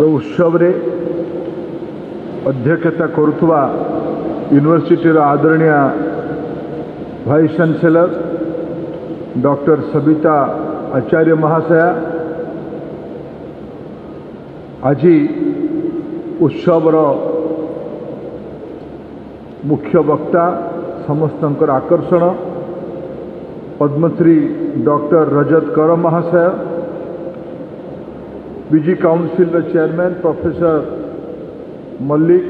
उत्सव रे अध्यक्षता करुवा यूनिवर्सिटी आदरणीय वाइस चांसलर डॉक्टर सबिता आचार्य महाशया आज उत्सवर मुख्य वक्ता समस्त आकर्षण पद्मश्री डॉक्टर रजत कर महाशय बीजी council chairman professor Mallick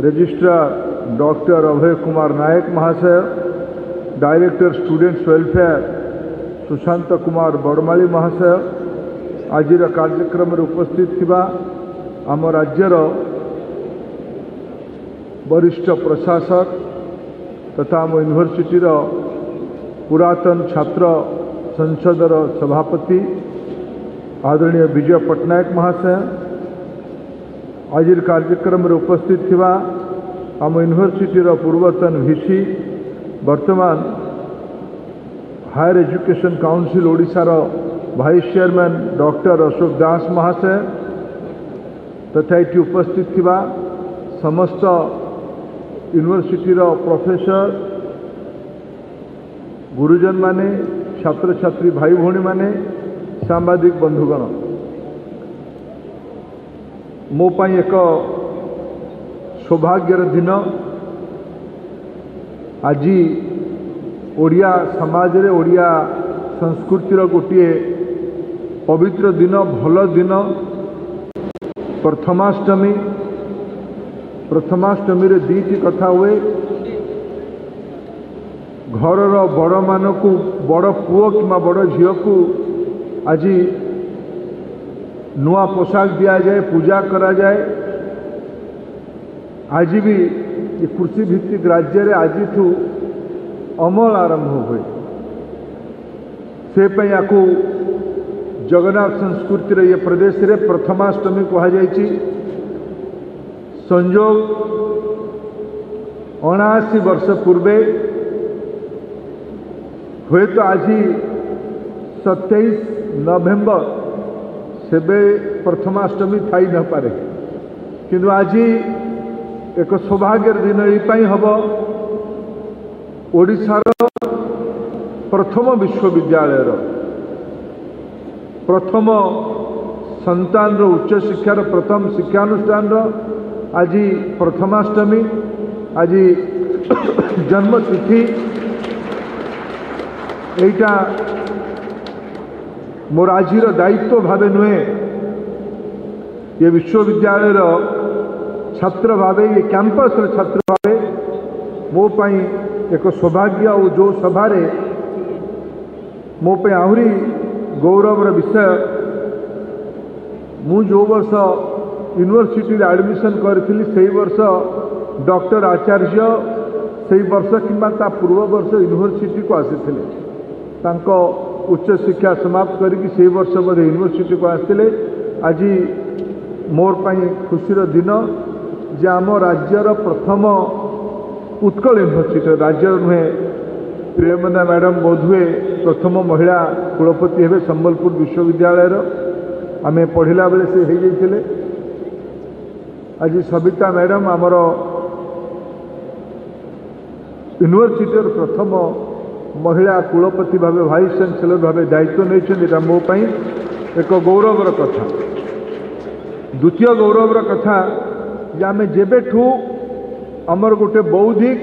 registrar doctor Abhay Kumar Nayak महाशय director students welfare Sushant Kumar Badamali महाशय आज कार्यक्रम उपस्थित थिबा आम राज्यर वरिष्ठ प्रशासक तथा आम यूनिवर्सिटीर पुरातन छात्र संसदर सभापति आदरणीय विजय पट्टनायक महाशय आज कार्यक्रम उपस्थित थिबा आम यूनिवर्सिटीर पूर्वतन वीसी वर्तमान हायर एजुकेशन काउंसिल ओडिशार vice chairman doctor Ashok Das महाशय तथा ये उपस्थित थिबा समस्त यूनिवर्सिटीर प्रोफेसर गुरुजन माने छात्र छात्री भाई भौणी माने सांबादिक बंधुगण मो पाई एक सौभाग्यर दिन आज ओडिया समाज रे ओडिया संस्कृतिर गोटे पवित्र दिन भल दिन प्रथमाष्टमी रे दीटी कथा हुए घरर बड़ मान को बड़ पुओ कि बड़ झील को आज नुआ पोशाक दि जाए पूजा करा जाए आज भी ये कृषि भित्तिक राज्य रे आज अमल आरंभ हुए से या जगन्नाथ संस्कृति ये प्रदेश रे प्रथमाष्टमी कहुई संजोग 79 वर्ष पूर्वे हुए तो आज 27 नवेम्बर सेबे प्रथमाष्टमी थी न पारे किंतु आज एक सौभाग्यर दिन यही हम ओडिशार प्रथम विश्वविद्यालय प्रथम संतान उच्च शिक्षार प्रथम शिक्षानुष्ठान आज प्रथमाष्टमी आज जन्मतिथि एटा मोर आजिर दायित्व भावे नुहे ये विश्वविद्यालय छात्र भावे ये कैंपस छात्र भावे मो पाई एक सौभाग्य और जो सभारे मो पे आहरी गौरवर विषय मु जो वर्ष यूनिवर्सिटी एडमिशन करी से वर्ष डॉक्टर आचार्य से वर्ष कि पूर्व वर्ष यूनिवर्सिटी को आसी उच्च शिक्षा समाप्त करके से वर्ष बोधे यूनिवर्सिटी को आसते आज मोर पाई खुशीर दिन जे आम राज्यर प्रथम उत्कल यूनिवर्सिटी राज्य नुहे प्रियमदा मैडम बोधुए प्रथम महिला कुलपति हे संबलपुर विश्वविद्यालय आमे पढ़ला बेले से हो जाते आज सबिता मैडम आमर यूनिवर्सिटी प्रथम महिला कुलपति भाव वाइस चांसलर भाव दायित्व नहीं मो पाई एक गौरवर कथा द्वितीय गौरवर कथा जे आमे जेबेठू आमर गोटे बौद्धिक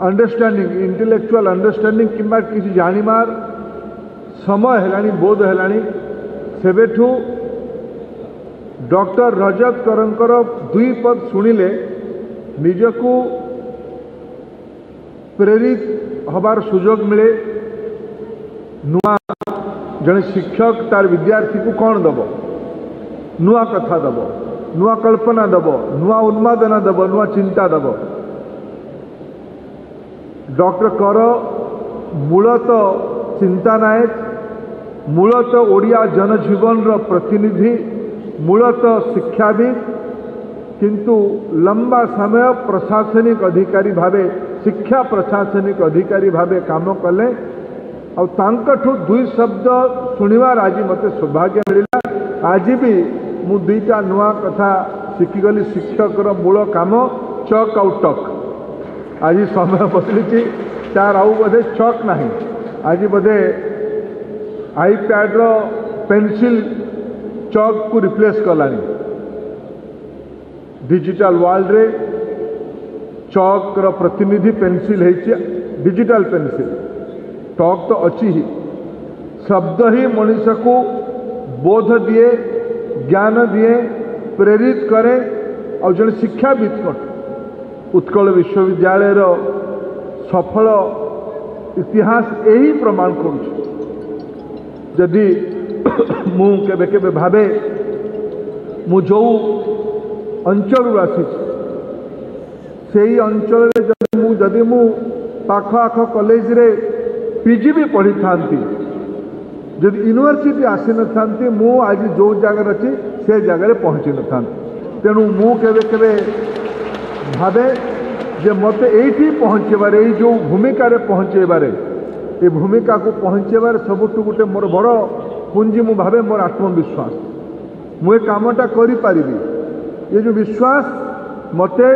अंडरस्टैंडिंग इंटेलेक्चुअल अंडरस्टैंडिंग किंबा किसी जानिमार समय है बोध है सेबेठू डॉक्टर रजत करंकर दुई पद शुणिले निजकू प्रेरित हबार सुजोग मिले नुआ जड़े शिक्षक तार विद्यार्थी को कौन दब नुआ कथा दब नुआ कल्पना दब नुआ उन्मादना दब नुआ चिंता दब डॉक्टर कर मूलत चिंता नायक मूलत ओडिया जनजीवन प्रतिनिधि मूलत शिक्षाविद किंतु लंबा समय प्रशासनिक अधिकारी भावे शिक्षा प्रशासनिक अधिकारी भावे काम कले दुई शब्द शुणवार आज मत सौभाग्य मिलला आज भी मु दुईटा नुआ कथा शिखिगली शिक्षकर मूल काम चक आउ टक आज समय बदली तार आउ बोधे चक ना आज बोधे आईपैड रो पेंसिल चक को रिप्लेस कलानी डिजिटल वर्ल्ड रे चक रो प्रतिनिधि पेंसिल है डिजिटल पेंसिल टक तो अच्छी ही शब्द ही मनुष्य को बोध दिए ज्ञान दिए प्रेरित करे और जन शिक्षाविद उत्कल विश्वविद्यालय रो सफल इतिहास यही प्रमाण करुदी मु केबे केबे भावे मु जो अंचल आसी से अंचल जदि मु पाख आख कॉलेज रे पीजी भी पढ़ी था जदि यूनिवर्सिटी आसी न था मु आज जो जगह अच्छी से जगह पहुँची न था तेणु मु केबे केबे भावे जे मत ये पहुँचबार ये जो भूमिका पहुँचबार ये भूमिका को पहुँचबार सबुठ गोटे मोर बड़ पुंजी मु भावे मोर आत्मविश्वास मुझे कामटा करी ये जो विश्वास मते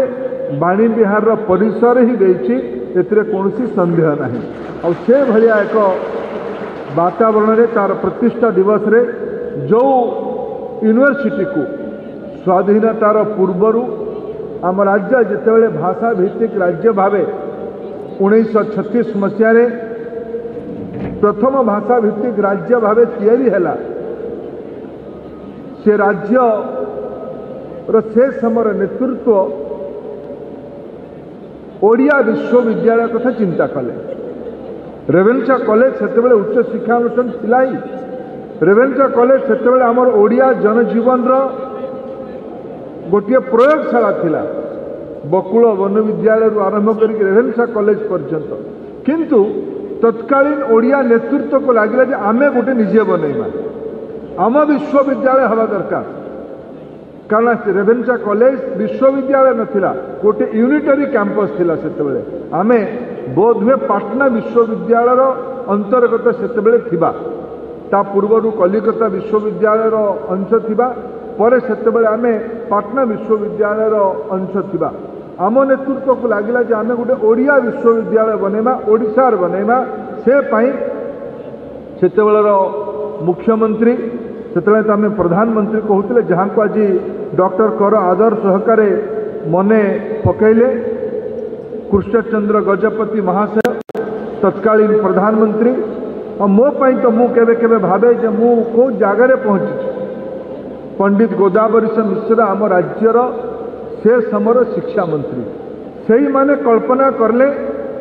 बाणी विहार परिसर ही देछि एथिरे कौनसी संदेह नहीं और से भलिया एक वातावरण रे तार प्रतिष्ठा दिवस रे जो यूनिवर्सिटी को स्वाधीनतार पूर्वरु आम राज्य जितेबाला भाषा भित्तिक राज्य भावे 1936 मसीह प्रथम भाषा भित्तिक राज्य भावे तैयारी हैला से राज्य से समय नेतृत्व ओडिया विश्वविद्यालय कथा चिंता कले रेवेन्सा कॉलेज से उच्च शिक्षा अनुष्ठान थिलाई रेवेन्सा कॉलेज से आमर ओडिया जनजीवन गोटे प्रयोगशाला थिला बकुल वन विद्यालय आरंभ कर रेवेन्सा कॉलेज पर्यंत किंतु तत्कालीन ओडिया नेतृत्व को लगे जे आमे गोटे निजे बनैमा आम विश्वविद्यालय हवा दरकार कारण रेवेन्सा कॉलेज विश्वविद्यालय नथिला गोटे यूनिटरी कैंपस थिला सेतेबेले आमे बोधवे पाटना विश्वविद्यालय अंतर्गत सेतेबेले थिबा ता पूर्वरु कलिकता विश्वविद्यालय अंश थिबा परे सेतेबेले आमे पाटना विश्वविद्यालय अंश थिबा आम नेतृत्व को लगिला जे आमे गोटे ओडिया विश्वविद्यालय बनेमा ओडिशार बनेमा से पाई सेतेबेले मुख्यमंत्री सेतेबेले तो आमे प्रधानमंत्री कहते जहाँ को आज डॉक्टर कर आदर सहकारे मने पकईले कृष्णचंद्र गजपति महाशय तत्कालीन प्रधानमंत्री और मो पाई तो मु केबे केबे भावे जे मु को जगार पहुंची पंडित गोदावरी मिश्र आम राज्यर से समर शिक्षा मंत्री से ही माने कल्पना करले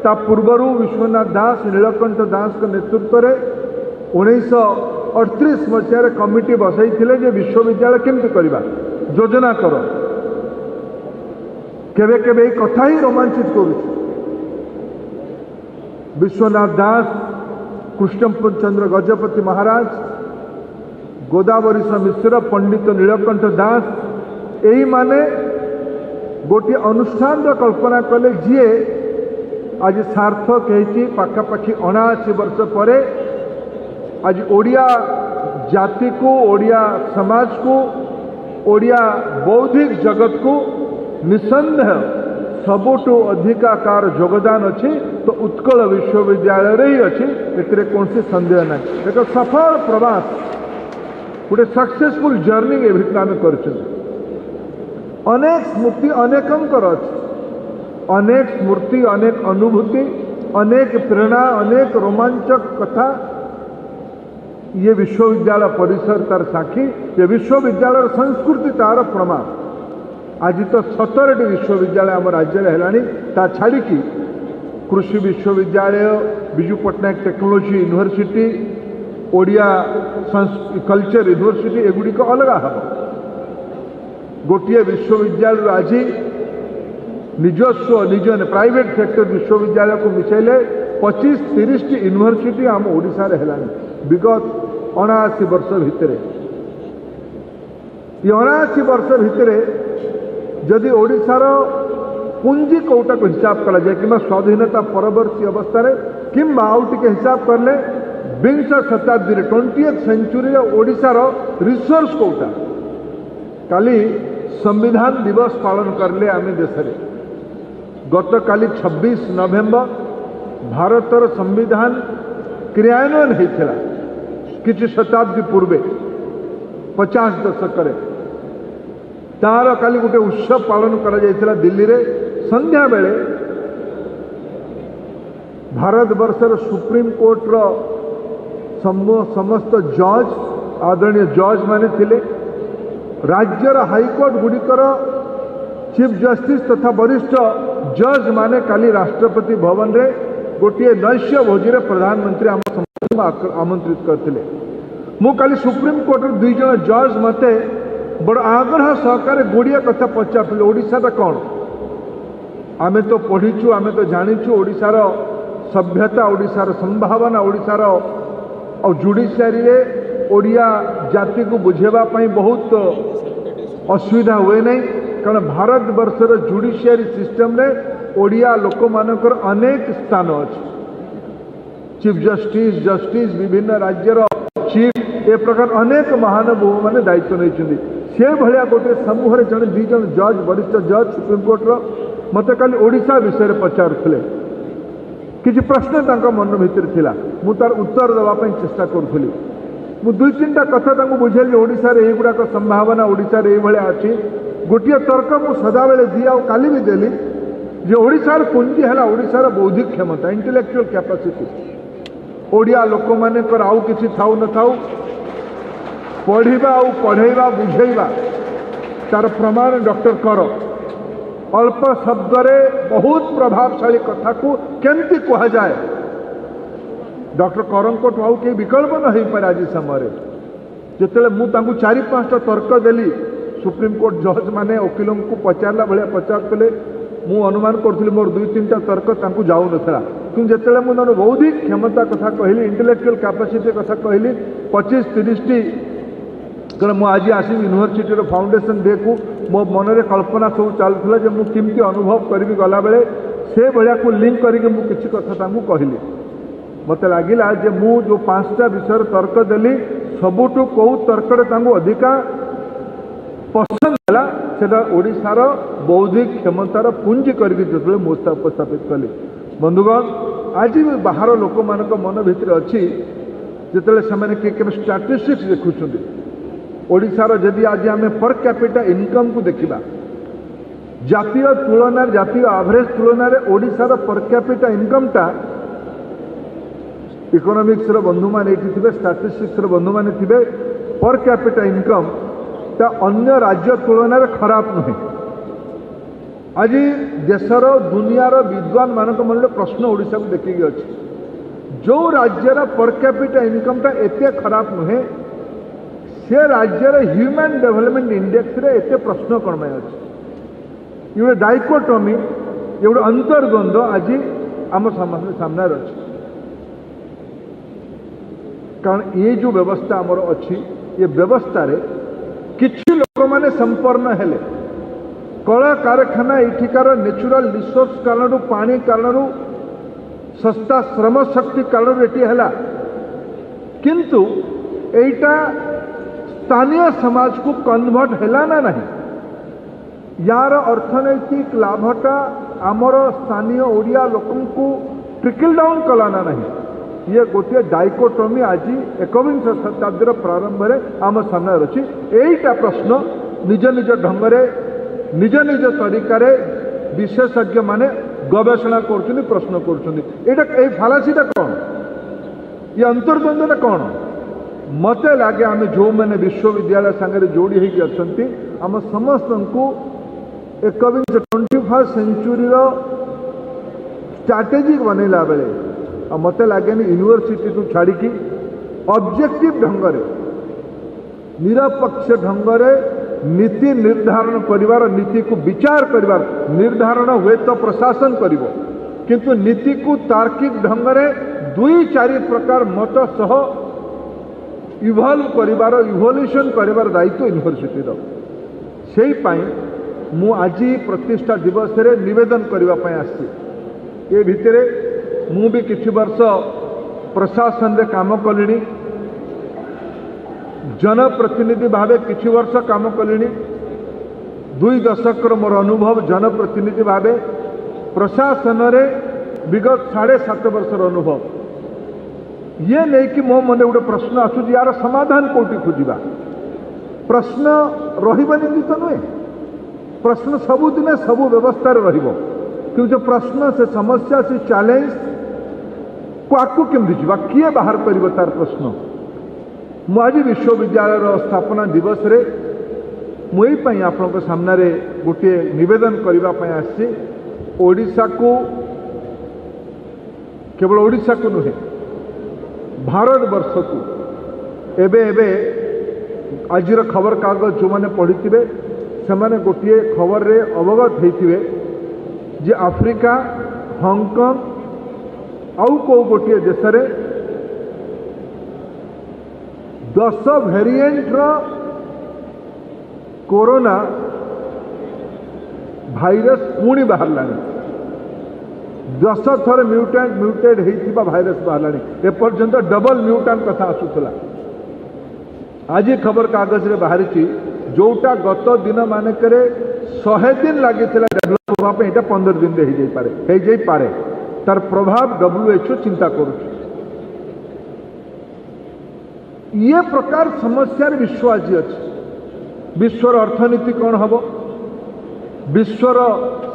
ता पूर्वरु विश्वनाथ दास नीलकंठ दास के नेतृत्व में 1938 मसीह कमिटी बसई थिले जे विश्वविद्यालय केमती करबा योजना कर केबे केबे कथा ही रोमांचित करू विश्वनाथ दास कृष्णचंद्र गजपति महाराज गोदावरी मिश्र पंडित नीलकंठ दास यही माने गोटे अनुष्ठान कल्पना कले जी आज सार्थक है पाखापाखि 79 वर्ष पर आज ओडिया जाति को ओडिया समाज को ओडिया बौद्धिक जगत को निसंदेह सबुठु अधिकार योगदान अच्छी तो उत्कल विश्वविद्यालय ही अच्छी एथिरे कौन संदेह ना एक सफल प्रवास गोटे सक्सेसफुल जर्नी ए भितर आम कर अनेक स्मृति अनेकंकर अच्छी अनेक स्मृति अनेक अनुभूति अनेक प्रेरणा अनेक रोमांचक कथा ये विश्वविद्यालय परिसर तार साक्षी ये विश्वविद्यालय संस्कृति तार प्रमाण आज तो 17टी विश्वविद्यालय आम राज्य है ता छाड़ी कृषि विश्वविद्यालय Biju Patnaik technology university Odia culture university एगुड़िक अलग हम गोटे विश्वविद्यालय आज निजस्व निज प्राइवेट सेक्टर विश्वविद्यालय को मिसाइले 25-30 टी यूनिवर्सिटी आम ओडिशा रे है विगत 79 वर्ष भितर ये 79 वर्ष भितर जदि ओडिशार पुंजी कौटा को हिसाब करा जाए कि स्वाधीनता परवर्ती अवस्था रे कि आउ टिके हिसाब करले विंश शताब्दी 20th सेंचुरी ओडिशार रिसोर्स कोटा काली संविधान दिवस पालन करले आम देश में गत काली 26 नवेम्बर भारतर संविधान क्रियान्वयन होता किसी शताब्दी पूर्वे 50 दशक तार काली गोटे उत्सव पालन करा दिल्ली रे संध्या बेले भारत वर्षर सुप्रीम कोर्टर समस्त जज आदरणीय जज माने थिले राज्यर हाईकोर्ट गुड़िकर चीफ जस्टिस तथा वरिष्ठ जज माने काली राष्ट्रपति भवन रे गोटे नैश्य भोजी रे प्रधानमंत्री आम समस्त आमंत्रित करथिले। मु काली सुप्रीम कोर्ट दुई जन जज मते बड़ आग्रह सहकार गुड़िया कथा पचार ओडिशा कौन आमे तो पढ़ीचु आमे तो जानीचु ओडिशार सभ्यता ओडिशार संभावना ओडिशार और जुडिशियरी रे ओडिया जाति को बुझेबा पई बहुत असुविधा हुए नहीं कारण भारत वर्षर जुडिशियरी सिस्टम रे ओडिया लोक मानकर अनेक स्थान अच्छे चीफ जस्टिस जस्टिस विभिन्न राज्यर चीफ ए प्रकार अनेक महानुभाव मैंने दायित्व नहीं से भाया गोटे समूह जड़े दी जन जज वरिष्ठ जज सुप्रीम कोर्टर मत काली ओडिशा विषय पचारुले किसी प्रश्न मन भितर थिला मु तार उत्तर देवाई चेष्टा करुली मु दुई तीन टा कथा बुझेली ओडिशा रे एगुड़ाक संभावना ओडिशा रे ये अच्छी गोटे तर्क मु सदाबेले दी आ काली भी देली जे ओडिशार पुंजी है ओडिशार बौद्धिक क्षमता इंटेलेक्चुअल कैपेसिटी ओडिया लोक मानकर आउ किसी थाउ न थाउ पढ़ा आउ पढ़ेबा बुझेबा तार प्रमाण डॉक्टर कर अल्प शब्द रे बहुत प्रभावशाली कथा को केमती कह जाए डॉक्टर करंकट आउ कई विकल्प न हो पारे आज समय जिते मुझे चारि पांचटा तर्क देली सुप्रीम कोर्ट जज माने वकिलों को पचारा भाया पचारुले मु अनुमान करुँगी मोर दुई तीन टा तर्क जाऊ नथला कि जिते मुझे बौद्धिक क्षमता कथा कहली इंटेलेक्चुअल कैपेसिटी कथा कहली 25-30 टी कारण मुझे आज आस यूनिवर्सिटी फाउंडेशन डे को मो मन में कल्पना सब चलूला जो मुझे किमती अनुभव करी गला बेले से भाया को लिंक करके मुझे किसी कथा कहली मत लगिला जे मु जो 5टा विषय तर्क देली सबुठु कौ तर्क अधिका पसंद है सेटा ओडिशार बौद्धिक क्षमतार पुंजी करके जो मोस्ता उपस्थापित कली बंधुगण आज भी बाहर लोक मान मन भितर अच्छी जिते से स्टाटिस्टिक्स देखुं ओडिशार जदि आज आम पर कैपिटा इनकम को देखा जातीय तुलन जातीय एवरेज तुलन में ओडिशार पर कैपिटा इनकम टा इकोनॉमिक्स बंधु मैंने थे स्टाटिस्टिक्स बंधु मैंने थे पर कैपिटा इनकम ता अन्य राज्य तुलन में खराब नुहे आज देशर दुनियार विद्वान मान मन प्रश्न ओडिशा को देखिकी अच्छी जो राज्यर पर कैपिटा इनकम टा एते खराब नुहे से राज्यर ह्यूमन डेवलपमेंट इंडेक्स रे एते प्रश्न कौन में अच्छे ये डाइकोटोमी ये गोटे अंतर्द्वंद आज आम सामने अच्छी कारण ये जो व्यवस्था आमर अच्छी ये व्यवस्था रे किछि लोक माने संपन्न हेले कल कारखाना एठिकार नेचुरल रिसोर्स कारण पानी कारण सस्ता श्रम शक्ति कारण एटी है किंतु एटा स्थानीय समाज को कन्वर्ट है ना नहीं यार अर्थनैतिक लाभटा आमर स्थानीय ओडिया लोकन को ट्रिकल डाउन कला ना नहीं ये गोटे डाइकोटोमी आज 21 शताब्दी प्रारंभ में आम सामने अच्छी यहीटा प्रश्न निज निज ढंग से निज निज तरीका विशेषज्ञ माने गवेषणा कर प्रश्न कर फालासीटा कौन ये अंतर्द्वंदटा कौन मत लगे आम जो मैंने विश्वविद्यालय सागर जोड़ी होगी अच्छा आम समस्त को 21st सेंचुरी स्ट्राटेजिक बनैला बेले मत लगे यूनिवर्सिटी को छाड़ी ऑब्जेक्टिव ढंग से निरपक्ष ढंग से नीति निर्धारण करिवार नीति को विचार करिवार निर्धारण हुए तो प्रशासन करिवो किंतु नीति को तार्किक ढंग से 2-4 प्रकार मत सह इवॉल्व करिवार इवोल्यूशन करिवार दायित्व यूनिवर्सिटी से मु आज प्रतिष्ठा दिवस रे निवेदन करने आसी ये भितर मु भी किछि वर्ष प्रशासन रे काम कलिनी, जनप्रतिनिधि भावे किछि वर्ष काम कलिनी, 2 दशक मोर अनुभव जनप्रतिनिधि भावे, प्रशासन रे विगत 7.5 वर्षर अनुभव। ये नहीं कि मो मन गोटे प्रश्न आसुच यार समाधान कौटी खोजा, प्रश्न रही तो नुहे, प्रश्न सबुदिन सबु व्यवस्था रहिबो, कि जो प्रश्न से समस्या से चैलेंज को आकु केमती जीवा किए बाहर कर तार प्रश्न। मुझे विश्वविद्यालय स्थापना दिवस रे मुई आपण सामने गोटे निवेदन करने आसी, ओडिशा को केवल ओडिशा को नुहे भारत वर्ष को एबे एबे आज खबर कागज जो मैंने पढ़ी से मैंने गोटे खबर रे अवगत होते जे आफ्रिका, हांगकांग आउ को गोटे देश रे 10 वेरिएंट कोरोना भाइरस पुणी बाहर 10 थर म्यूटेड होता भाइरस बाहर एपर्यंत डबल म्यूटान कथा आसूला। आज खबर कागज रे बाहरी जोटा गत दिन मानक 100 दिन लगी डेभलप होगा 15 दिन हो पारे तार प्रभाव WHO चिंता करुच्ची। ये प्रकार समस्या विश्व आज अच्छी, विश्वर अर्थनीति कौन हम, विश्वर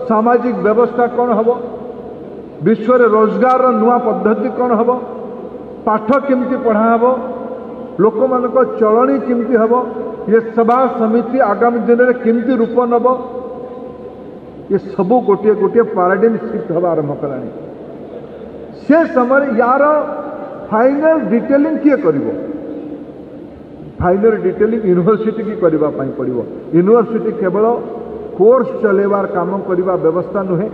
सामाजिक व्यवस्था कौन हम, विश्व रोजगार नुआ पद्धति कौन हम, पाठ केमती पढ़ा हम, लोक मान चलनी केमती हम, ये सभा समिति आगामी दिन में केमती रूप नब, ये सबू गोटे गोटे पैराडाइम शिफ्ट हवा आरंभ कलानी। से समय यार फाइनल डिटेलिंग किए करिवो, फाइनल डिटेलिंग यूनिवर्सिटी की करबा पई पड़िवो। यूनिवर्सिटी केवल कोर्स चलेबार काम करबा व्यवस्था नुहे,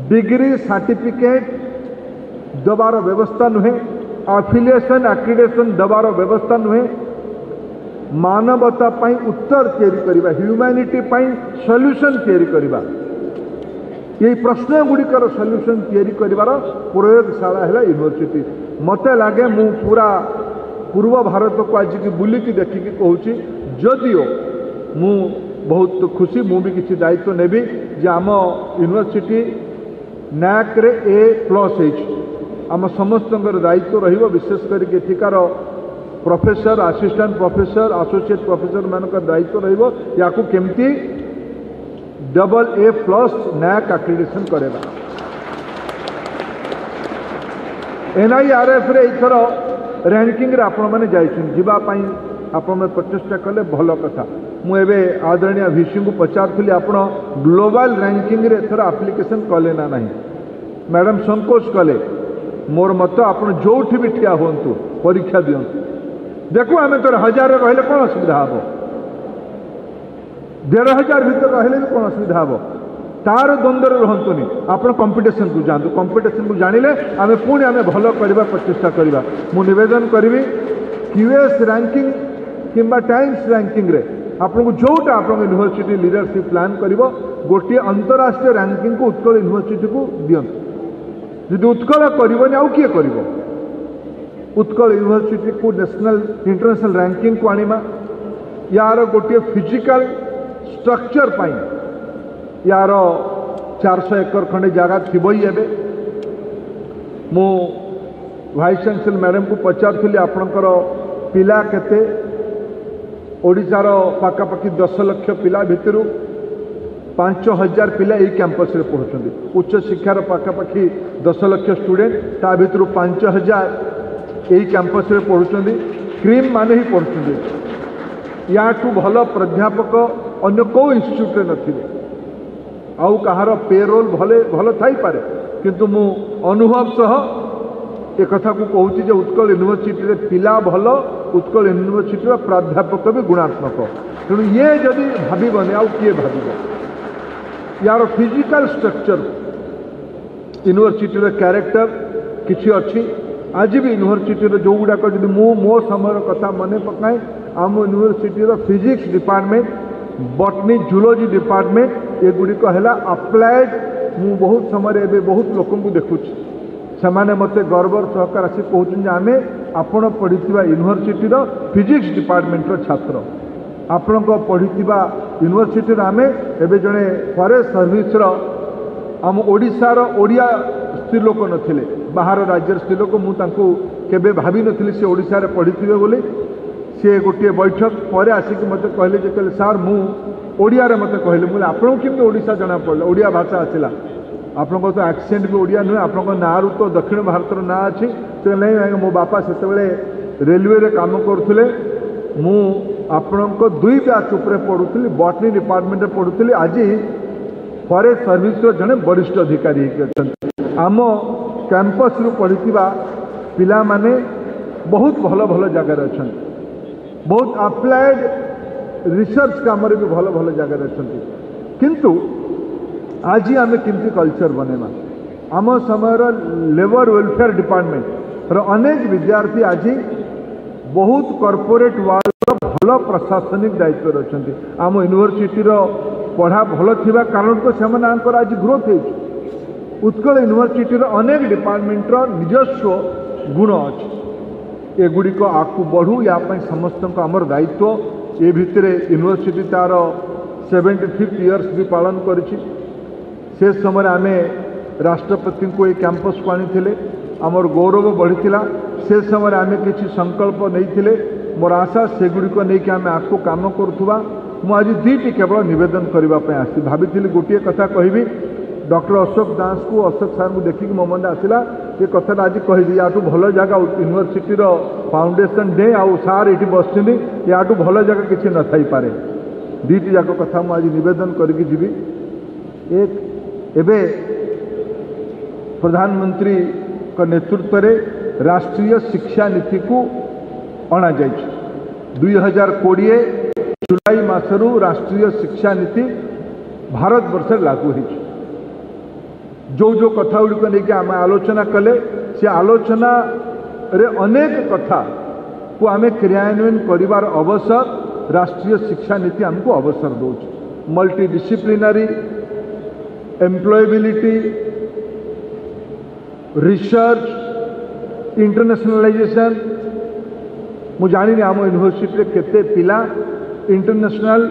डिग्री सर्टिफिकेट दबार व्यवस्था नुहे, एफिलिएशन एक्रीडेशन दबार व्यवस्था नुहे, मानवता पई उत्तर तैयारी करबा, ह्यूमैनिटी पई सॉल्यूशन तैयारी करबा, ये प्रश्न गुड़िकर सॉल्यूशन तैयारी करबार प्रयोगशाला है यूनिवर्सिटी। मते लागे मु पूरा पूर्व भारत को आज की बुलिकी देखिकी कहूँ, जदिओ मु बहुत खुशी मु भी किसी दायित्व नेबी जे आम यूनिवर्सिटी NAC रे A+ आम समस्त दायित्व रहिबो, विशेष करके एठिकार professor, assistant professor, associate professor मान दायित्व रहिबो याकू केमती AA+ NAC एक्रीडिटेशन करेगा। NIRF रे इथर रैंकिंग रे आपण माने जाइछन जीवापाई आपण में प्रचेष्टा कले भल कथा। मुझे आदरणीय VC को पचारूली आपण ग्लोबल रैंकिंग रे एथर एप्लिकेशन कले ना नहीं, मैडम संकोच कले, मोर मत आपण जोठी भी ठिया होंतु परीक्षा दियंतु, देखो आम तो 1000 रहिले कौन असुविधा हम, 1500 भीतर रहिले भी कौन असुविधा हम, तार द्वंद्व रुहतुनि, आप कंपिटिशन को जातु, कंपिटिशन को जानिले आम पुणी आम भल करवा प्रचेषा करवा। मु निवेदन करी QS रैंकिंग किंबा टाइम्स रैंकिंग रे आपको जोटा आप यूनिवर्सिटी लीडरशिप प्लान कर गोटे अंतरराष्ट्रीय रैंकिंग को उत्कल यूनिवर्सिटी को दियंतु। यदि उत्कल करबनी आउ किए कर, उत्कल यूनिवर्सिटी को नेशनल इंटरनेशनल रैंकिंग को आनिमा, यार गोटे फिजिकल स्ट्रक्चर पाई यार 400 एकर खंडे जगह थी एबे। मु वाइस चांसलर मैडम को पचारूली आपणकर पिला केते, ओडिशार पाखापाखि 10 लाख पिला भितर 5000 पिला यही कैंपस रे पढ़ुछंदी, उच्च शिक्षार पाखापाखि 10 लाख स्टूडेंट ता भितर 5000 यही कैंपस रे पढ़ुछंदी, क्रीम माने ही पढ़ुछंदी। याठू भल प्राध्यापक अन्य को इंस्टीट्यूट रे नथिबे, आउ कहार पेरोल भले भल थाई पारे, किंतु मु अनुभव सह एक कथा को कहूँ जे उत्कल यूनिवर्सिटी रे पिला भल, उत्कल यूनिवर्सिटी रो प्राध्यापक भी गुणात्मक। तेणु ये जदि भाबने आउ किए भाव, यार फिजिकल स्ट्रक्चर यूनिवर्सिटी रो कैरेक्टर किछि अच्छी। आज भी यूनिवर्सिटी रो जो गुड़ाक जदि मो समय कथा मन पकाए, आम यूनिवर्सिटी रो physics department, botany, zoology department, ये गुड़िक है अप्लाइड। मु बहुत समय बहुत लोक देखुची से मते गर्वर सहकार आसी कहते आम आपण पढ़ी यूनिवर्सिटी फिजिक्स डिपार्टमेंट छात्र आपण पढ़ी यूनिवर्सिटी आम एवं जड़े फॉरेस्ट सर्विस आम ओडिशार ओडिया स्त्री लोक नथिले बाहर राज्य स्त्री लोक मुझे भावी नी से ओडिशा रे पढ़ी बोली सी गोटे बैठक पर आसिक मत कहले सार मु ओडिया रे मत कहले मुझे आपको केमती ओडिशा जना पड़ा ओडिया भाषा आसला आपण तो एक्सेंट भी ओडिया नुहे आपण ना रू तो दक्षिण भारत ना अच्छी तो नहीं मो बापा से रेलवे रे काम करुले मु आपण दुई बैच उपर पढ़ुली बॉटनी डिपार्टमेंट पढ़ुली आज फॉरेस्ट सर्विस जड़े वरिष्ठ अधिकारी आम कैंपस रु पढ़ी पिला माने बहुत भल भल जगार अच्छा बहुत अप्लाइड रिसर्च काम भी भल भल जगार अच्छा किंतु आज आम केमती कल्चर बनेमा आम समय लेबर वेलफेयर डिपार्टमेंट अनेक विद्यार्थी आज बहुत कॉर्पोरेट वर्ल्ड भल प्रशासनिक दायित्व अच्छा आम यूनिवर्सिटी पढ़ा भल थिबा कारण तो से आज ग्रोथ हो उत्कल यूनिवर्सिटी अनेक डिपार्टमेंट निजस्व गुण अच्छे एगुड़िक आगू बढ़ू या समस्त आमर दायित्व ये भितर यूनिवर्सिटी तार 75th इयर्स भी पालन करिछि से समय आम राष्ट्रपति को ये कैंपस को आनी आमर गौरव बढ़ीला से समय आम किसी संकल्प नहीं मोर आशा सेगुड़िक नहीं आम आगू काम करुवा मुझे दुईटी केवल नवेदन करने आसी भाई गोटे कथा कहि डॉक्टर अशोक दास को अशोक सार को देखिक मो मन आसला ये कथा आज कही या भल जगह यूनिवर्सिटी फाउंडेशन डे आउ सार ये बस या भल जगह किसी न थी पारे दुईटी जाक कथा मुझे नवेदन करके जीवी एक एबे प्रधानमंत्री का नेतृत्व में राष्ट्रीय शिक्षा नीति को अणा जाइए 2020 जुलाई मासरू राष्ट्रीय शिक्षा नीति भारत वर्ष लागू हो जो कथा गुड़िक नहीं आम आलोचना कले से आलोचना रे अनेक कथा को आम क्रियान्वयन करिवार अवसर राष्ट्रीय शिक्षा नीति आमको अवसर दौर multi disciplinary employability research internationalisation मु जानी आम यूनिवर्सिटी केते पिला इंटरनेशनल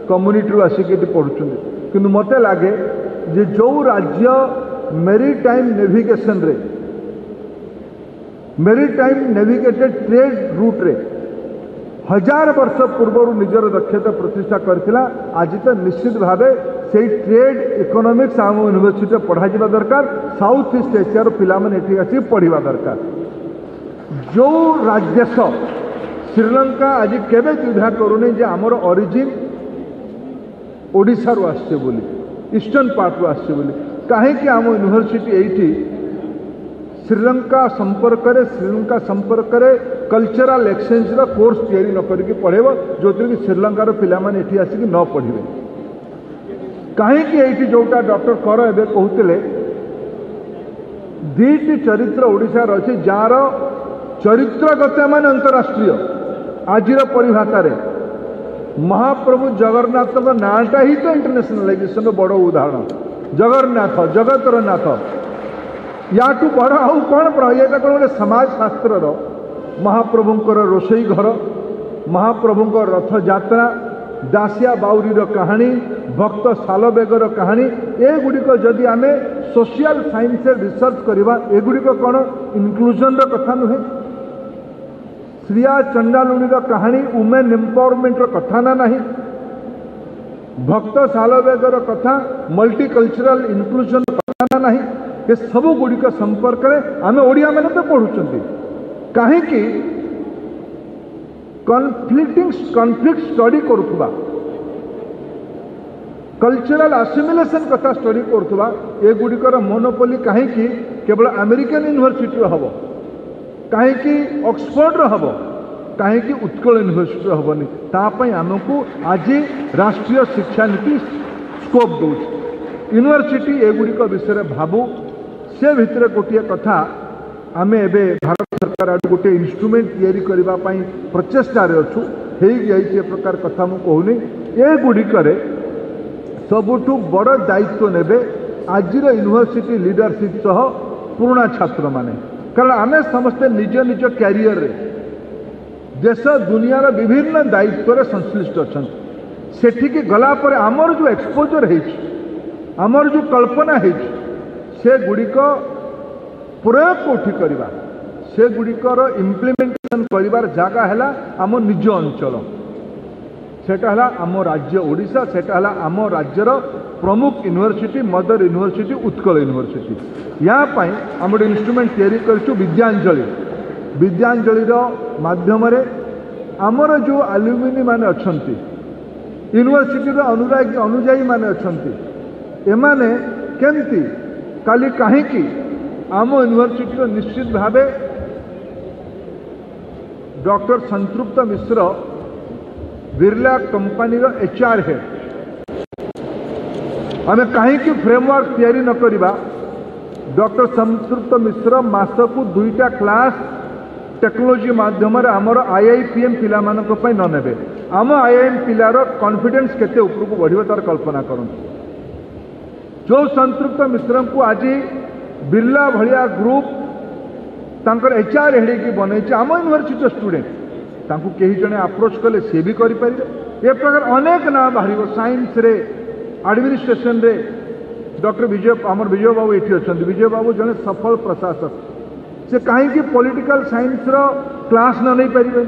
कम्युनिटी रू आसिक पढ़ुं कि मत लगे जे जो राज्य मेरीटाइम नेविगेशन रे मेरीटाइम नेविगेटेड ट्रेड रूट रे 1000 वर्ष पूर्व निजर दक्षता प्रतिष्ठा करथिला आज तो निश्चित भावे से ट्रेड इकोनॉमिक्स आम यूनिवर्सिटी पढ़ा जावा दरकार साउथ ईस्ट एशिया पिला माने एठी आसी पढ़िबा दरकार जो राज्य श्रीलंका आज केबे द्विधा करूनी जे आमर ओरिजिन ओडिशा रू आसছে बोली ईस्टर्न पार्ट रू आसছে बोली कहीं आम यूनिवर्सिटी एठी श्रीलंका संपर्क कल्चरल एक्सचेंज रो कोर्स तैयारी न करके पढ़ेब जो श्रीलंकार पिला माने एठी आसिक न पढ़िबे कहीं एठी जोटा डॉक्टर कर एबे कहूतिले दुईटी चरित्र ओडिशा रो अछि जार चरित्रगत मान अंतरराष्ट्रीय आजिर परिभाषा रे महाप्रभु जगन्नाथ नाटा ही तो इंटरनेशनलाइजेशन बड़ उदाहरण जगन्नाथ जगतर नाथ या बड़ आउ कौन ये कौन गोटे समाजशास्त्र महाप्रभुंर रोषई घर महाप्रभुंर रथ यात्रा दासिया बाउरी कहानी भक्त सालबेगर कहानी एगुड़िक जदि आम सोशल साइंस रिसर्च करवा एगुड़िक कौन इनक्लूजन कथा नुहे श्रिया चंडालुणी कहानी वुमेन एम्पावरमेंट कथा ना नहीं भक्त सालबेगर कथा मल्टीकल्चरल इनक्लूजन कथा ना नहीं ये सब गुड़िक संपर्क में आम ओडिया मैंने तो पढ़ुं कहीं कॉन्फ्लिक्ट स्टडी करुवा कल्चरल आसिमिलेशन कथा स्टडी करुवा ए गुड़िकर मोनोपोली कहीं केवल अमेरिकन यूनिवर्सिटी हम कहीं ऑक्सफोर्ड हम कहीं उत्कल यूनिवर्सिटी हेनी तापाई आमको आज राष्ट्रीय शिक्षा नीति स्कोप दौर यूनिवर्सिटी एगुड़िक विषय भावु से भितर गोटे कथा आम एबे भारत सरकार गोटे इन्स्ट्रुमेंट तैयारी करने प्रचेष्टार अच्छु हो प्रकार कथा मुझे कहूनी ए गुड़िकर सबुठु बड़ दायित्व नेबे आजिर यूनिवर्सिटी लीडरशिप सह पुराणा छात्र माने कारण आमे समस्ते निज निज कैरियर रे देश दुनियार विभिन्न दायित्व संश्लिष्ट अच्छा सेठिकी गला पर आमर जो एक्सपोजर है आमर जो कल्पना है से गुड़िक प्रयोग कौटी करवा से गुड़िकर इम्प्लीमेंटेशन करिवार जगह है आम निज अंचल सेटा है आम राज्य ओडिशा सेटा है आम राज्यर प्रमुख university mother university Utkal university यहाँ आम गोटे इन्स्ट्रुमेंट तैयारी करूँ विद्यांजलि विद्यांजलिर माध्यम आमर जो आलुमिनी माने अछंती यूनिवर्सिटी अनुजाई माने अछंती एमाने केमती काली कहीं आम यूनिवर्सिटी निश्चित भावे डॉक्टर संतृप्त मिश्र बिरला कंपनी HR हेड आम कहीं फ्रेमवर्क तैयारी न करिबा डॉक्टर संतृप्त मिश्र मासकु 2टा क्लास टेक्नोलोजी माध्यम आमर IIPM पिला मानक पई न नेबे आम IIM पिलार कॉन्फिडेंस केते ऊपर को बढ़िबो तार कल्पना करंतु जो संतृप्त मिश्र को आज बिरला भलिया ग्रुप तांकर HR हेड की बनई आम यूनिवर्सिटी स्टूडेंट तांको कहीं जने अप्रोच कले सी भी करें ए प्रकार अनेक ना बाहर साइंस रे एडमिनिस्ट्रेशन रे डॉक्टर विजय आमर विजय बाबू ये अच्छा विजय बाबू जने सफल प्रशासक से कहीं पॉलिटिकल साइंस रो क्लास न नहीं पारे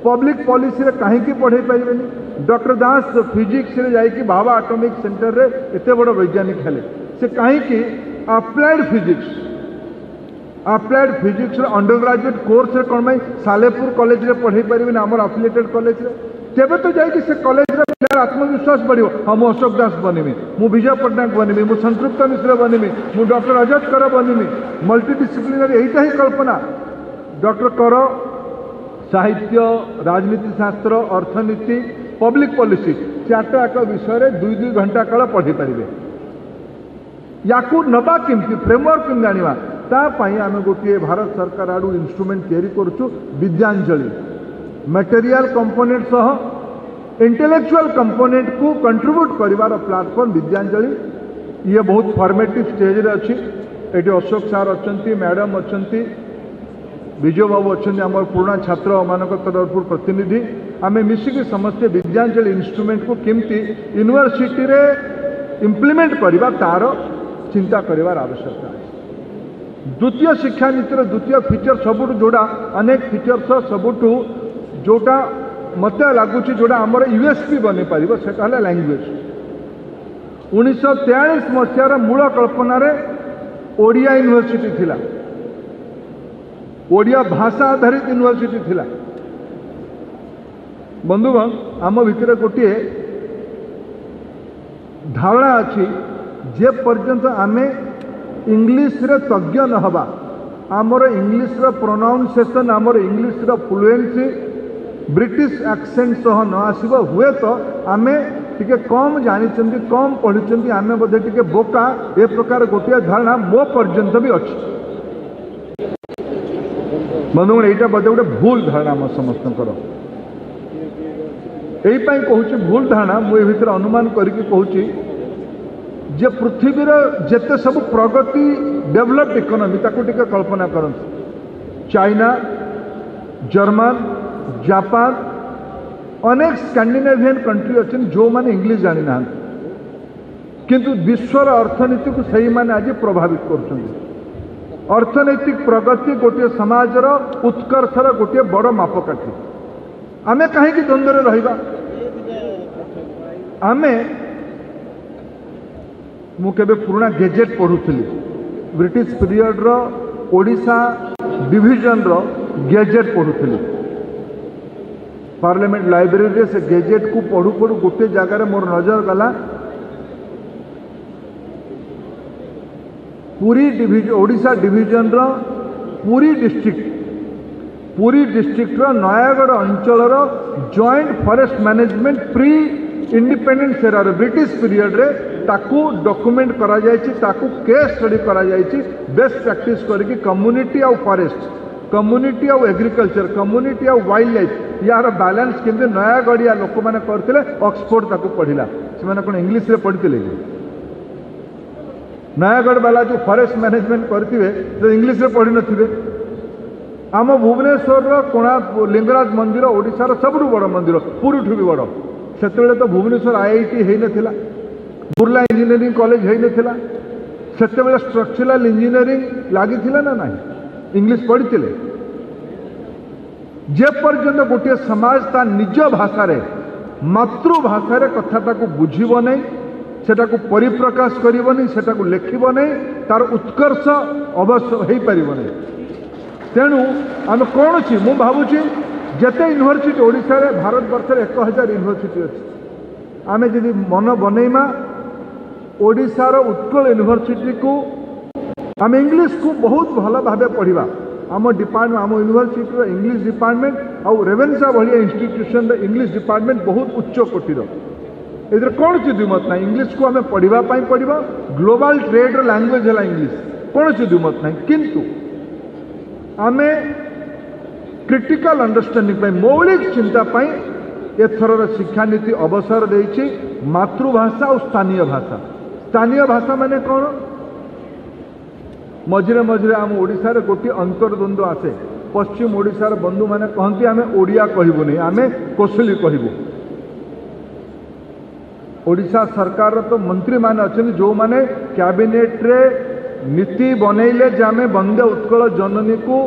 पब्लिक पॉलिसी रे कहीं पढ़े पारे डॉक्टर दास फिजिक्स रे जाई भाभा एटॉमिक सेंटर रे एते बड़ वैज्ञानिक हेले से कहीं applied physics under graduate course रे कौन सालेपुर कॉलेज रे पढ़े पारे आमर अफिलिएटेड कॉलेज रे तेबे तो जाइए से कॉलेज रे पिलार आत्मविश्वास बढ़ियो हाँ मु अशोक दास बनमी मु विजय पट्टनायक बनमी मु संतृप्त मिश्र बनमी मु डॉक्टर अजय कर बनमी मल्टीडिसिप्लिनरी यहीटा ही कल्पना डॉक्टर कर साहित्य राजनीति शास्त्र अर्थनीति पब्लिक पॉलिसी 4टा एक विषय 2 घंटा काल पढ़ी पारे या नवा केमती फ्रेमवर्क केमती आनिबा आम गोटे भारत सरकार आड़ू इन्स्ट्रुमेंट तैयारी करुचु विद्यांजलि मटेरियल कंपोनेंट सह इंटेलेक्चुअल कंपोनेंट को कंट्रीब्यूट करिवार प्लेटफॉर्म विद्यांजलि ये बहुत फॉर्मेटिव स्टेज रे अच्छी ये अशोक सार अच्छा मैडम अच्छा विजय बाबू अच्छा आम पुराणा छात्र मान तरफ प्रतिनिधि आम मिसिक समस्ते विद्यांजलि इन्स्ट्रुमेंट को केमती यूनिवर्सिटी रे इम्प्लीमेंट करवा तार चिंता करिवार आवश्यकता है द्वितीय शिक्षा नीतिर द्वितीय फीचर सबुठ जोड़ा अनेक फीचर्स सबुठ जोटा मत लगुच जोड़ा आमर यूएसपी बनी पार से लैंग्वेज 1943 मसीहार मूल कल्पना ओडिया यूनिवर्सिटी थिला ओडिया भाषा आधारित यूनिवर्सिटी थिला बंधुगण आम भितर गोटे धारणा अच्छी जे पर्यंत आमे इंग्लिश रे तज्ञ न हवा आमर इंग्लिश रो प्रोनाउंसिएशन आमर इंग्लिश रो फ्लुएंसी ब्रिटिश एक्सेंट सह न आसीबो हुए तो आमे टिके कम जानी कम पढ़ी आमे बोधे टिके बोका ए प्रकार गोटे धारणा मो पर्यंत भी अच्छी बंधुगण यहाँ बोधे गोटे भूल धारणा आम समस्त यही कहूँ भूल धारणा मुझे भीतर अनुमान करके कहूँ जे पृथ्वीर जेते सब प्रगति डेवलप्ड इकोनॉमी ताको टिके कल्पना करंतु चाइना जर्मन जापान अनेक स्कैंडिनेवियन कंट्री अच्छे जो माने इंग्लिश जानी ना किंतु विश्वर अर्थनीति को सही माने आज प्रभावित कर अर्थनैतिक प्रगति गोटे समाजर उत्कर्षर गोटे बड़ मापकाठी आमे कहीं द्वंद्व रहिबा आमे मु केबे पुराना गेजेट पढ़ुली ब्रिटिश पीरियड रो ओडिशा डिविजन रो गेजेट पढ़ुली पार्लियामेंट लाइब्रेरी रे से गेजेट को पढ़ु पढ़ु गोटे जगार मोर नजर गला पुरी डिविजन ओडिशा डिविजन रो पुरी डिस्ट्रिक्ट रो नयागढ़ अंचल रो joint forest management pre independence era British period रे ताकू डॉक्यूमेंट करा जायछि ताकू केस स्टडी करा जायछि बेस्ट प्रैक्टिस करके कम्युनिटी आउ फॉरेस्ट कम्युनिटी आउ एग्रीकल्चर कम्युनिटी आउ वाइल्ड लाइफ यार बैलेंस केमते नयागढ़िया लोक मैंने करते ऑक्सफोर्ड ताकू पढ़िला से कौन इंग्लिश रे पढ़ते नयागढ़ वाला जो फॉरेस्ट मैनेजमेंट करते तो इंग्लीश रे पढ़ी नथिबे। आम भुवनेश्वर कोणार्क लिंगराज मंदिर ओडिशार सबुठ बड़ मंदिर, पुरी भी बड़। से तो भुवनेश्वर IIT है नथिला, बुर्ला इंजीनियरिंग कॉलेज है नथिला, से स्ट्रक्चरल इंजीनियरिंग लगी ना ना इंग्लीश पढ़ी। जे पर्यंत गोटे समाज ता निज भाषा मातृभाषा कथाटा को बुझीब नहीं, सेटा को परिप्रकाश करिब नहीं, सेटा को लिखिब नहीं, तार उत्कर्ष अवश्य हो पार नहीं। तेणु आम कौन सी मु भावुची जेते यूनिवर्सिटी ओडिशा रे भारत वर्ष 1000 यूनिवर्सिटी अच्छी, आम जदि मन बनईमा ओडिशार उत्कल यूनिवर्सिटी को आम इंग्लीश को बहुत भल भाव पढ़ा। आम डिपार्टमेंट आम यूनिवर्सिटी इंग्लीश डिपार्टमेंट आउ रेवेन्सा भाया इंस्टीट्यूशन इंग्लीश डिपार्टमेंट बहुत उच्च कोटीर। इधर कौन सी द्विमत ना इंग्लीश को आम पढ़ाई पड़ा। ग्लोबल ट्रेड लैंग्वेज है इंग्लीश, कौन सी द्विमत ना, किंतु आम क्रिटिकल अंडरस्टैंडिंग मौलिक चिंता एथर शिक्षा नीति अवसर देछि मातृभाषा और स्थानीय भाषा। स्थानीय भाषा माने कौन? मझे मझे आम ओडिशा रे गोटे अंतर्द्वंद्व आसे। पश्चिम ओडिशार बंधु माने कहती आमे ओडिया कहबू नहीं, आमे कोसली कहबू। ओडिशा सरकार तो मंत्री माने अच्छे जो माने कैबिनेट रे नीति बनैले जे आमे वंदे उत्कल जननी को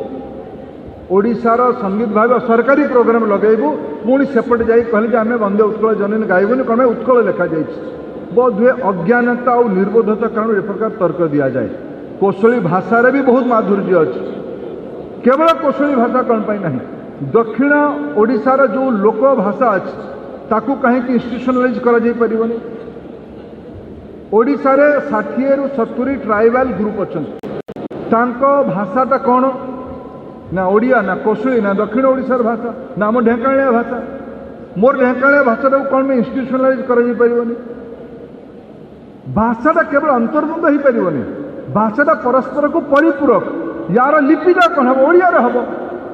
ओडिशार संगीत भाव सरकारी प्रोग्राम लगेबू, पुणी सेपटे जाई कहले आमे वंदे उत्कल जननी गाइबुनि कमे उत्कल लेखा जाइछि। बोध हुए अज्ञानता और निर्बोधता कारण ए प्रकार तर्क दिया जाए। कोशली भाषा रे भी बहुत माधुर्य अच्छी, केवल कोशली भाषा कौन पाई नहीं। दक्षिण ओडिशार जो लोक भाषा अच्छी ताकू कहीं इंस्टीट्यूशनलाइज करा जाई परिबनी। ओडिशा रे 60 रु 70 ट्राइबल ग्रुप अच्छा, तांको भाषाटा कौन ना ओडिया ना कोशली ना दक्षिण ओडिशार भाषा ना आम ढेंकाणिया भाषा। मोर ढेंकाणिया भाषाटा कौन में इंस्टीट्यूशनलाइज करा जाई परिबनी। भाषाटा केवल अंतर्भुक्त हो पारिबनी, भाषाटा परस्पर को परिपूरक। यार लिपिटा कौन हम ओडिया हम,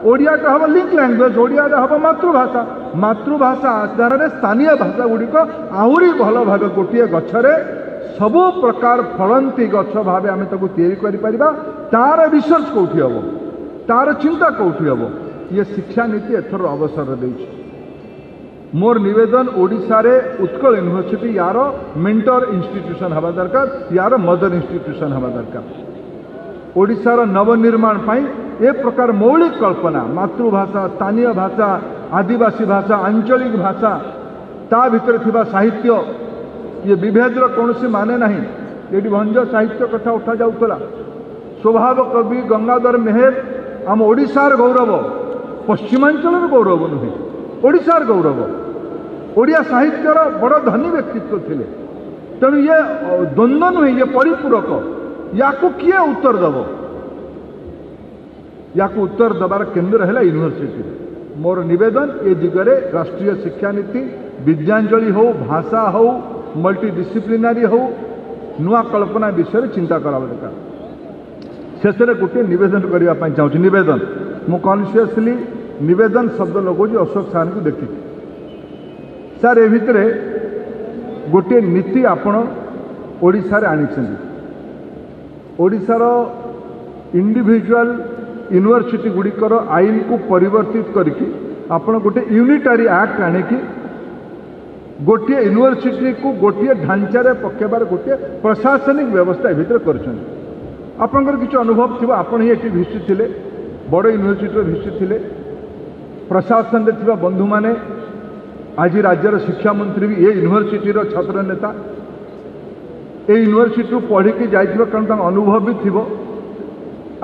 ओडियाटा हम लिंक लैंग्वेज, ओडियाटा हम मातृभाषा। मातृभाषा आधार में स्थानीय भाषा गुड़िक आहरी भल भाग गोटे गछरे सबु प्रकार फलंती गछ भाव आम तैयारी तार रिसर्च कौटी हम, तार चिंता कौटी हम। ये शिक्षा नीति एथर अवसर देछि। मोर निवेदन ओडिशा रे उत्कल यूनिवर्सिटी यार मेंटर इंस्टीट्यूशन हवा दरकार, यार मदर इंस्टीट्यूशन हवा दरकार। ओडिशार नवनिर्माण पाई ए प्रकार मौलिक कल्पना मातृभाषा, स्थानीय भाषा, आदिवासी भाषा, आंचलिक भाषा, ता भितर थिबा साहित्य, ये विभेदर कौन सी माने नहीं। ये भंज साहित्य कथा उठा जाउतला। स्वभाव कवि गंगाधर मेहेर आम ओडिशार गौरव, पश्चिमांचल गौरव नुहे, ओडिशार गौरव। ओडिया साहित्यर बड़ धनी व्यक्तित्व थे। तेणु ये द्वंद्व नुहे, ये परिपूरक। या किए उत्तर दब? या उत्तर दबार केन्द्र है यूनिवर्सिटी। मोर निवेदन ए दिगरे राष्ट्रीय शिक्षा नीति, विद्यांजलि हो, भाषा हो, मल्टीडिसिप्लिनारी हो, नुआ कल्पना विषय चिंता करा दरकार। शेष में गोटे निवेदन करने चाहूँ। निवेदन मु कन्सीयसली निवेदन शब्द लगौज अशोक सार को देखी। सार ए भितर गोटे नीति आपण ओडिशा रे आनिछन। ओडिशार इंडिविजुअल यूनिवर्सिटी गुड़िकर आईन को परिवर्तित करके आपण गोटे यूनिटारी एक्ट आनिकी गोटे यूनिवर्सिटी को गोटे ढांचार पकेबार गोटे प्रशासनिक व्यवस्था भितर कर। आपंकर किसी अनुभव थी, आपण ही ये भिष्टि थे, बड़ यूनिवर्सिटी भिष्टि थे, प्रशासन में थिबा बंधु माने आज राज्यर शिक्षा मंत्री भी ये यूनिवर्सिटी छात्र नेता, ये यूनिवर्सिटी पढ़ी जाइथिबा कारण अनुभव भी थिबो।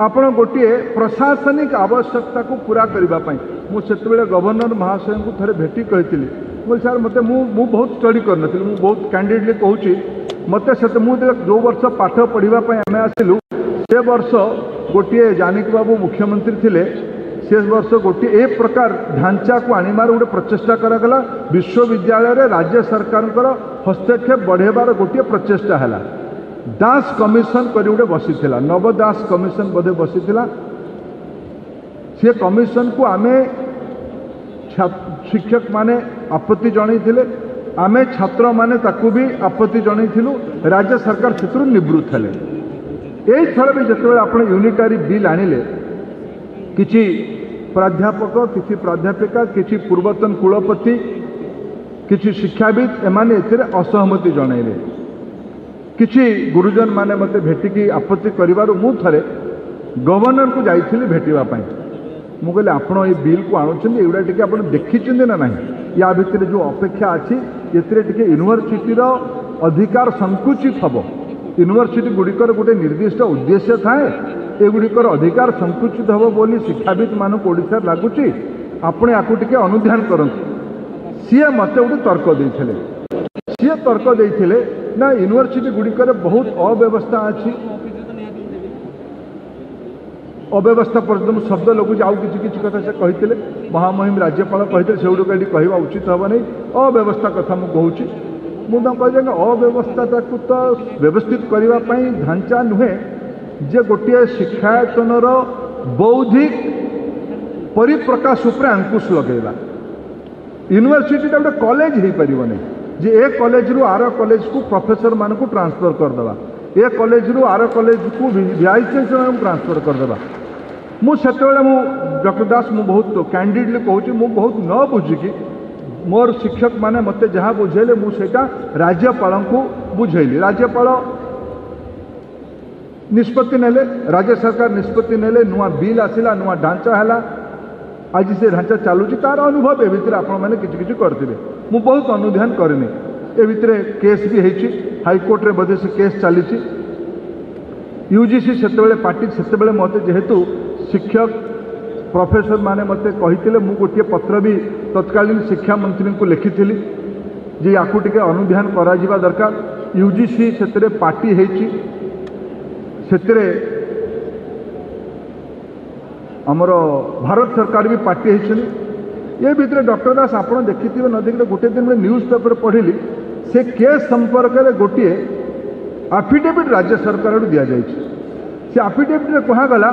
आपण गोटे प्रशासनिक आवश्यकता को पूरा करने मुझे गवर्नर महाशय को थे भेटी कही बोल सर मत मु बहुत स्टडी करनी, मु बहुत कैंडिडेटली कहूँ मत जो वर्ष पाठ पढ़ापी आम आसलु से वर्ष गोटे जानकी बाबू मुख्यमंत्री थे, से वर्ष गोटे ए प्रकार ढांचा को आनिबार गोटे प्रचेषा करागला। विश्वविद्यालय रे राज्य सरकार हस्तक्षेप बढ़ेबार गोटे प्रचेषा है। दास कमिशन कर गोटे बसी, नव दास कमिशन बोधे बसी, से कमिशन को आमे शिक्षक माने आपत्ति जनईले, आमे छात्र माने ताकू भी आपत्ति जनईलु। राज्य सरकार क्षेत्र निवृत्त हेले। यही थर भी जिते आप यूनिटारी बिल आणिले किछि प्राध्यापक किछि प्राध्यापिका किछि पूर्वतन कुलपति किछि शिक्षाविद एमाने एथिरे असहमति जणाइले किछि गुरुजन माने मते भेटिकी आपत्ति करिवारु मु थरे गवर्नर को जाइथिली भेटिवा पई मु कहले आपण ए बिल को आणुछन एउडा टिके आपण देखिछन ना नाही या भितरे जो अपेक्षा अछि एथिरे टिके यूनिवर्सिटी रो अधिकार संकुचित हबो यूनिवर्सिटी गुड़िकर गोटे निर्दिष्ट उद्देश्य थाए एगुड़िकर अधिकार संकुचित हम बोली शिक्षाविद मानक ओडिशा लगुच आपने आपको टिके अनुध्यान करंतु सीए मत गोटे तर्क देते सीए तर्क देते ना यूनिवर्सिटी गुड़िकर बहुत अव्यवस्था अच्छी अव्यवस्था पर्यटन शब्द लगुच आउ कि कथा से कहते महामहिम राज्यपाल कहते से गुड़िक कहवा उचित हम नहीं अव्यवस्था कथा मुझे कहूँ मुझे कह अव्यवस्था को तो व्यवस्थित करने ढांचा नुहे जे गोटे शिक्षायतनर बौद्धिक परिप्रकाश उपर अंकुश लगेगा यूनिवर्सिटी गोटे कॉलेज हो पारन जे ए कॉलेज रु आर कॉलेज को प्रोफेसर मान को ट्रांसफर करदेवा ए कॉलेज रु आर कॉलेज को वाइस चांसलर को ट्रांसफर करदेवा मुझे डॉक्टर दास मु बहुत कैंडिडली कहूँ मु बहुत न बुझिकी मोर शिक्षक माने मते जहाँ बुझेले मुझे राज्यपाल को बुझेली राज्यपाल निष्पत्ति नेले राज्य सरकार निष्पत्ति नेले नुआ बिल आसिला नुआ ढांचा है आज से ढांचा चलुची तार अनुभव ए भितर आपण मैंने किछि करते मु बहुत अनुध्यान करनी ए भितर केस भी होती हाईकोर्ट रे बोधे से केस चली यूजीसी से पार्टी से मत जेहेतु शिक्षक प्रोफेसर माने मते कही मु गोटे पत्र भी तत्कालीन शिक्षा मंत्री को लिखी जे याकू टिके अनुध्यान करा जिबा दरकार यूजीसी से पार्टी होती आमर भारत सरकार भी पार्टी होती ये भितर डॉक्टर दास आप देखी न देखिए गोटे दिन में न्यूज पेपर पढ़ी से केस संपर्क में गोटे आफिडेविट राज्य सरकार दि जाए से आफिडेविट में कहगला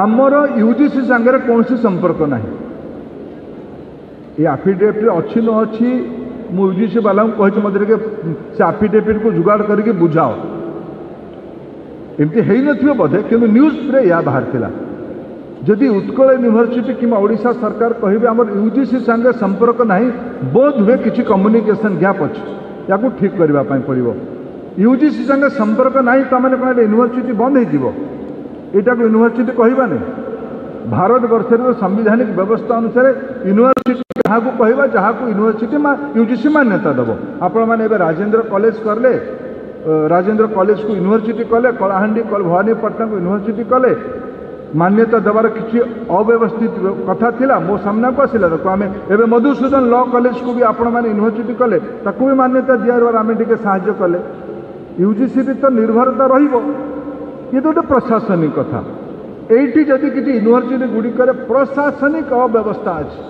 आमर यूजीसी सांगे कौन संपर्क ना ये आफिडेविट अच्छी न अच्छी मु यूजीसी वाला कही मत से आफिडेविट को जुगाड़ करके बुझाओ एमती है न बोधे कि न्यूज रे या बाहर थिला जदि उत्कल यूनिवर्सिटी कि ओडिशा सरकार कहे आम यूजीसी सांगे संपर्क ना बोध हुए किसी कम्युनिकेशन गैप अच्छे या ठीक करने पड़ो यूजीसी सांगे संपर्क ना तमें कौन यूनिवर्सिटी बंद हो यूनिवर्सिटी कहवा नहीं भारत वर्ष संविधानिक व्यवस्था अनुसार यूनिवर्सिटी जहाँ को कहवा जहाँ को यूनिवर्सिटी यूजीसी मान्यता दब आपण मैंने राजेंद्र कॉलेज करले राजेंद्र कॉलेज को यूनिवर्सिटी कले कलाहांडी भवानीपटना को यूनिवर्सिटी कले मान्यता देवार किसी अव्यवस्थित कथा थिला मो सामना को आसला आम एवं मधुसूदन लॉ कॉलेज को भी आपण मैंने यूनिवर्सिटी कले ताकू भी मान्यता दिवार आम टे साहाय्य कले यूजीसी तो निर्भरता रहिबो ये तो गोटे प्रशासनिक कथा एठी जदि किसी यूनिवर्सिटी गुड़िकर प्रशासनिक अव्यवस्था अच्छे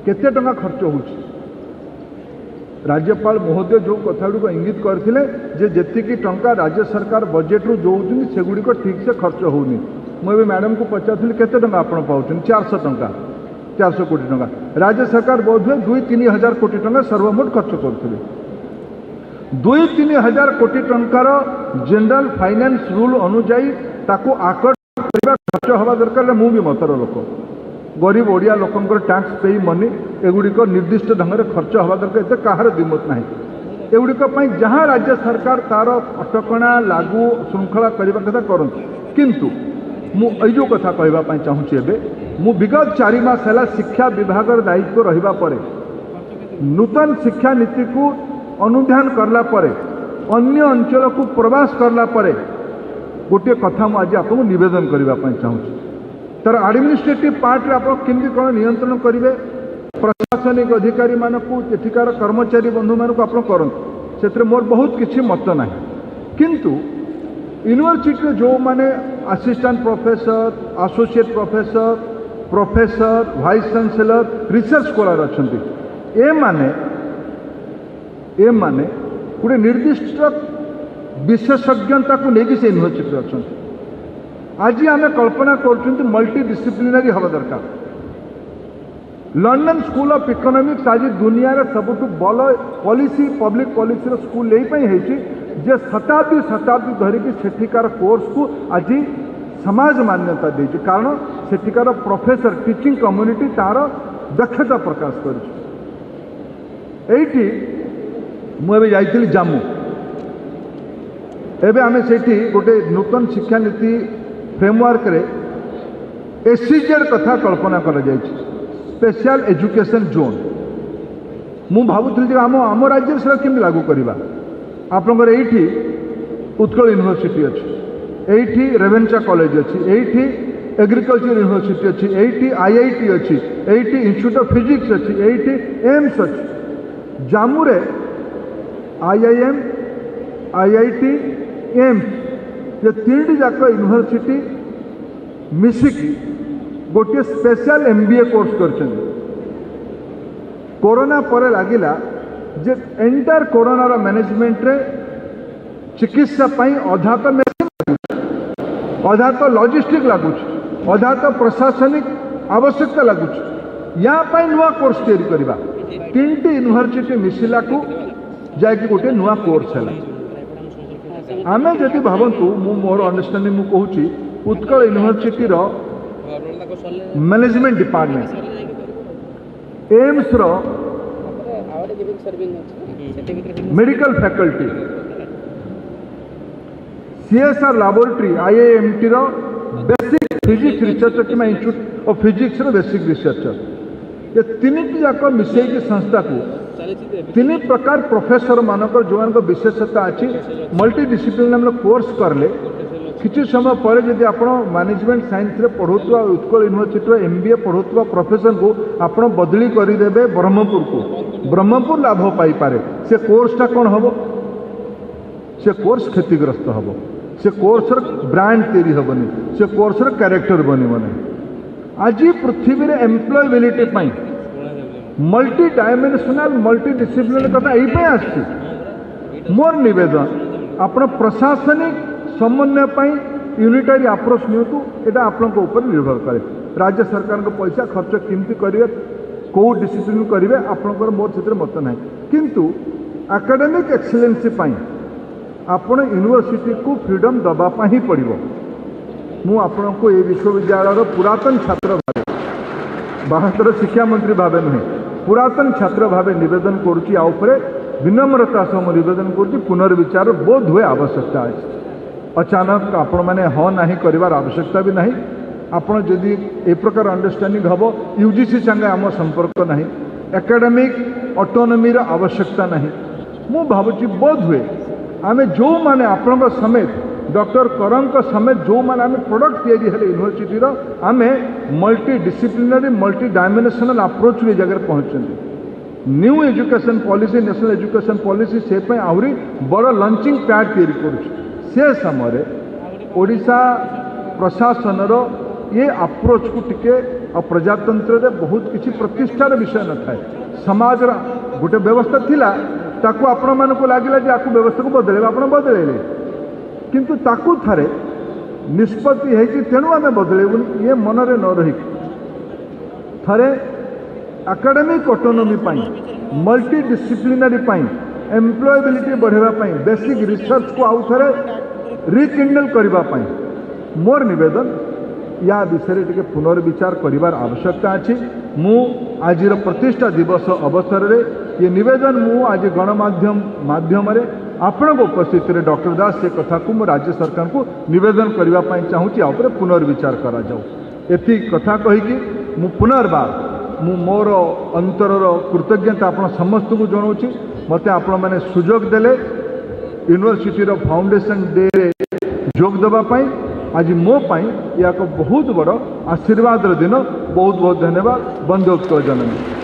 केते टंका खर्च होछि राज्यपाल महोदय जो कथा गुड़ इंगित करते जी टंका राज्य सरकार बजेट रू जो सेगुड़िक ठीक से खर्च होनी मुझे मैडम को पचार केते टंका आप पाँच 400 टंका 400 कोटी टंका राज्य सरकार बोध हुए 2-3 हजार कोटी टंका सर्वमोट खर्च करते 2-3 हजार कोटी टंकार जनरल फाइनेंस रूल अनुजाई ताको आकट खर्च हवा दरकार मु भी मतर लोक गरीब ओडिया लोकंकर टैक्स पे मनी एगुड़िक निर्दिष्ट ढंग से खर्च हवा दरकार एत कहार दिमत ना एगुड़िक जहाँ राज्य सरकार तार अटकणा लागू श्रृंखला करने कथा करती किंतु जो कथा कहवाई चाहूँगी एवं मु विगत 4 मास है शिक्षा विभाग दायित्व रहिबा परे नूतन शिक्षा नीति को अनुध्यान करला परे अन्य अंचल को प्रवास करला परे गोटे कथा मुझे आपको निवेदन करने चाहूँगी तर एडमिनिस्ट्रेटिव पार्ट रे आप केमती कौन नियंत्रण करेंगे प्रशासनिक अधिकारी मानक एठिकार कर्मचारी बंधु मानक आप करते से मोर बहुत किसी मत ना किंतु यूनिवर्सिटी जो माने assistant professor associate professor professor vice chancellor research scholar अच्छा ए माने गोटे निर्दिष्ट विशेषज्ञता को लेकिन से यूनिवर्सिटी अच्छा आज आम कल्पना कर मल्टी डिसिप्लिनरी हवा दरकार लंडन स्कूल ऑफ इकोनॉमिक्स आज दुनिया सबुठ बल पॉलिसी पब्लिक पॉलिसी स्कूल यही जे शताब्दी शताब्दी धरिकी सेठिकार कोर्स को आज समाज मान्यता देछि कारण सेठिकार प्रोफेसर टीचिंग कम्युनिटी तार दक्षता प्रकाश करिछि। मुझे जाइली जाम्मू एबे आमे सेठी गोटे नूतन शिक्षा नीति फ्रेमवर्क रे एससीजेड कथा कल्पना करा जाइछि स्पेशल एजुकेशन जोन। मु भावुଥିଲି जे आम राज्य से केमि लागू करबा आपनकर एठी उत्कल यूनिवर्सिटी अछि एठी रेवेन्सा कॉलेज अछि एठी एग्रीकल्चर यूनिवर्सिटी अछि एठी आईआईटी अछि एठी इंस्टीट्यूट ऑफ फिजिक्स अछि एठी एम्स अछि। जाम्मू रे आईआईएम आईआईटी एम्स ये तीन जाक यूनिवर्सिटी मिसिकी गोटे स्पेशल एमबीए कोर्स कर कोरोना पर लगिला जे एंटायर कोरोनार मैनेजमेंट रे चिकित्सा पाई अधा तो मेडिसिन लगुच अधा तो लॉजिस्टिक लगुच अधा तो प्रशासनिक आवश्यकता लगुच या पाई नुआ कोर्स तैयारी करबा तीन यूनिवर्सिटी मिसिला को जाके गोटे नुआ कोर्स है। आमे जदि भावतु मोर अंडरस्टैंडिंग मु कहूची उत्कल यूनिवर्सिटी रो मैनेजमेंट डिपार्टमेंट एम्स रो medical faculty CSR laboratory IIMT रो बेसिक फिजिक्स रिसर्च कि इंस्टीट्यूट ऑफ फिजिक्स रो बेसिक रिसर्चर ये तीन जाक मिसेकी संस्था को तीन प्रकार प्रोफेसर मानकर जो विशेषता अच्छी मल्टीडिसिप्लिनरी कोर्स करले किसी समय पर जब आप मैनेजमेंट साइंस रे पढ़ुवा उत्कल यूनिवर्सिटी एमबीए पढ़ुवा प्रोफेशन को आप बदली करदे ब्रह्मपुर को ब्रह्मपुर लाभ पाइपे से कोर्सटा कौन हम से कोर्स क्षतिग्रस्त हम से कोर्स ब्रांड तैयारी हेनी से कोर्स कैरेक्टर बनबनी। आज पृथ्वी रे employability multi dimensional multi discipline कथा यही आसी मोर निवेदन आप प्रशासनिक समन्वय यूनिटरी अप्रोच नियंतु एटा आपनको ऊपर निर्भर करे राज्य सरकार को पैसा खर्च केमती करेंगे कौ डिसिप्लिन करेंगे आपंकर मोर से मत ना किंतु एकेडमिक एक्सीलेंसी आपण यूनिवर्सिटी को फ्रीडम दबा ही पड़ो। मु आपको ये विश्वविद्यालय पुरातन छात्र भाव बाहर शिक्षा मंत्री भाव नुहे पुरातन छात्र भाव निवेदन करुच्ची विनम्रता सह निवेदन करुच्ची पुनर्विचार बोध हुए आवश्यकता अच्छे अचानक आपण मैंने हाँ ना कर आवश्यकता भी नहीं आपण जदि ए प्रकार अंडरस्टैंडिंग हम यूजीसी संगे आम संपर्क ना एकेडमिक ऑटोनॉमी रो आवश्यकता नहीं मु भावुची बोध हुए आम जो मैंने आपण समेत डॉक्टर करंक समेत जो मैंने आम प्रोडक्ट तैयारी हेले यूनिवर्सिटी रो आम multi disciplinary multi dimensional approach रे जगह पहुंचते new education policy national education policy से आहरी बड़ लंचिंग पैड तैयारी करुच्ची से समय ओडिशा प्रशासन रो ये अप्रोच को टिके प्रजातंत्र रे बहुत किसी प्रतिष्ठार विषय न था समाज गोटे व्यवस्था थिला ताकू आपण मानक लागिला जे आकु व्यवस्था को बदले आपण बदलेले किंतु ताकू थारे निष्पत्ति है कि तेणु आम बदलेबुन ये मन रे न रही थारे academic autonomy multi disciplinary employability बढ़ावा बेसिक रिसर्च को आउ थे रिकिंडल करने मोर निवेदन या विषय टे पुनर्विचार करिवार आवश्यकता अच्छी। मु आज प्रतिष्ठा दिवस अवसर रे ये निवेदन मु आज गणमाध्यम माध्यम आपण उपस्थित डॉक्टर दास से कथा को राज्य सरकार को निवेदन करने चाहूँगी आ पुनर्विचार करा जाऊ एति कथा कहीकि मु पुनर्बार मु मोर अंतर कृतज्ञता आपण समस्त को जनाऊँगी मते आपण मैंने सुजोग देले यूनिवर्सिटी रो फाउंडेशन डे रे जोग देबा पाई आज मो पाई या बहुत बड़ आशीर्वाद दिन बहुत बहुत धन्यवाद। बंदे उत्कल जननी।